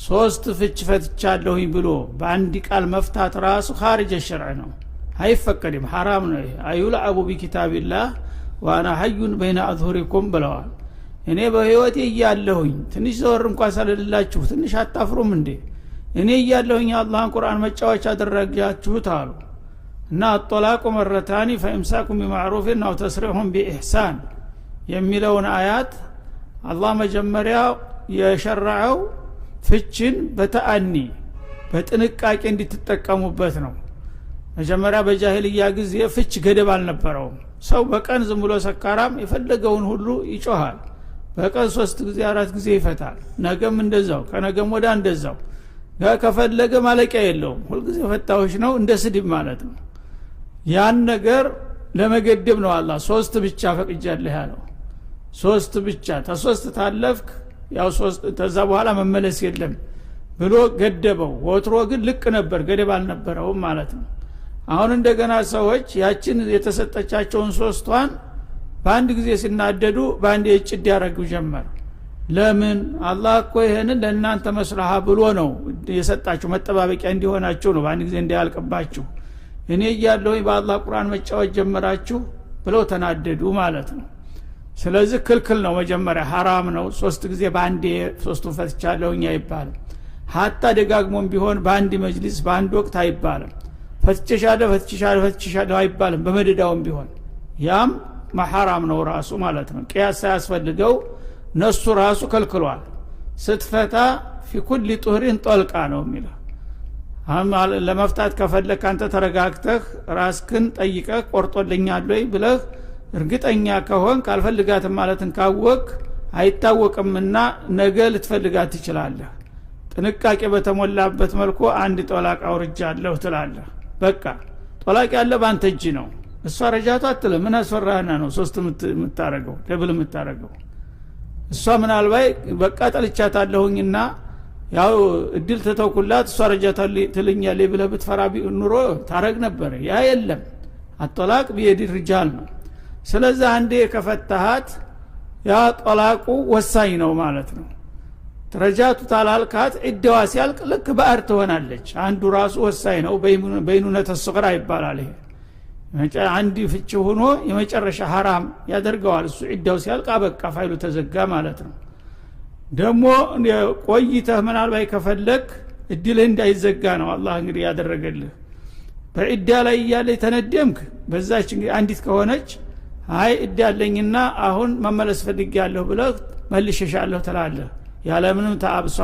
ሶስት ፍች ፈትቻለሁኝ ብሎ በአንድ ቃል መፍታት ራሱ ኻሪጀ ሸርዕ ነው አይፈቀድም ሐራም ነው አዩልዐቡ ቢኪታቢላህ ዋና ሐዩን በይነ አዝሁሪኩም ብለዋል እኔ በህይወቴ እያለሁኝ ትንሽ ዘወር እንኳን ሳልልላችሁ ትንሽ አታፍሩም እንዴ እኔ እያለሁኝ አላህን ቁርአን መጫወቻ አደረጋችሁት አሉ እና አጠላቁ መረታኒ ፈኢምሳኩም ቢማዕሩፍን አው ተስሪሑን ቢኢሕሳን የሚለውን አያት አላህ መጀመሪያ የሸረዐው ፍችን በተአኒ በጥንቃቄ እንድትጠቀሙበት ነው መጀመሪያ በጃሂልያ ጊዜ ፍች ገደብ አልነበረውም ሰው በቀን ዝም ብሎ ሰካራም የፈለገውን ሁሉ ይጮሃል በቀን 3 ጊዜ 4 ጊዜ ይፈታል ነገም እንደዛው ከነገም ወዳ እንደዛው ከፈለገ ማለቂያ የለውም ሁሉ ጊዜ ፈታዎች ነው እንደ ስድብ ማለት ነው ያን ነገር ለመገደብ ነው አላህ 3 ብቻ ፈቅጃለሁ ያለው 3 ብቻ ተ3 ታለፍክ ያው 3 ተዛ በኋላ መመለስ የለም ብሎ ገደበው ወትሮ ግን ልቅ ነበር ገደብ አልነበረውም ማለት ነው አሁን እንደገና ሰዎች ያችን የተሰጠቻቸውን 3ቷን በአንድ ጊዜ ሲናደዱ በአንድ እጭድ ያረጉ ጀመር ለምን አላህ እኮ ይሄንን ለእናንተ መስላሃ ብሎ ነው የሰጣችሁ መጠባበቂያ እንዲሆናችሁ ነው በአንድ ጊዜ እንዲያልቅባችሁ እኔ እያለሁኝ በአላህ ቁርአን መጫወት ጀመራችሁ ብለው ተናደዱ ማለት ነው ስለዚህ ክልክል ነው መጀመሪያ ሐራም ነው 3 ጊዜ በአንድ 3ቱን ፈትቻለሁኝ አይባልም ሀታ ደጋግሞም ቢሆን በአንድ መጅሊስ በአንድ ወቅት አይባልም ፈትቻለሁ አይባልም በመደዳውም ቢሆን ያም መሐራም ነው ራሱ ማለት ነው ቅያስ ሳያስፈልገው ነሱ ራሱ ከልክሏል ስትፈታ في كل طهر طلقا ነው የሚለው ለመፍታት ከፈለክ አንተ ተረጋግተህ ራስክን ጠይቀህ ቆርጦልኛል ወይ ብለህ እርግጠኛ ከሆን ካልፈልጋት ማለትን ካወቅ አይታወቅምና ነገ ልትፈልጋት ትችላለህ ጥንቃቄ በተሞላበት መልኩ አንድ ጦላቅ አውርጃለሁ ትላለህ በቃ ጦላቅ ያለ ባንተ እጅ ነው እሷ ረጃቱ አትልም ምን አስፈራህና ነው 3 የምታረገው ደብል የምታረገው እሷ ምናልባት በቃ ጠልቻታለሁኝና ያው እድል ተተውኩላት እሷ ረጃቱ ትልኛለች ብለህ ብትፈራ ኑሮ ታረግ ነበር ያ የለም አጠላቅ በየድ ርጃል ነው ስለዚህ አንዴ ከፈታሃት ያ ጦላቁ ወሳኝ ነው ማለት ነው ረጃቱ ታላልካት እደዋ ሲያልቅ ልክ ባር ትሆናለች አንዱ ራሱ ወሳኝ ነው በይኑነተ ሱግራ ይባላል ይሄ አንዲ ፍች ሆኖ የመጨረሻ ሐራም ያደርገዋል እሱ እደው ሲያልቅ አበቃ ፋይሉ ተዘጋ ማለት ነው ደግሞ ቆይተህ ምናልባት ከፈለክ እድልህ እንዳይዘጋ ነው አላህ እንግዲህ ያደረገልህ በእዳ ላይ ያለ ተነደምክ በዛች አንዲት ከሆነች አይ እዳለኝና አሁን መመለስ ፈልጊያለሁ ብለህ መልሽሻለሁ ትላለህ ያለ ምንም ተአብሷ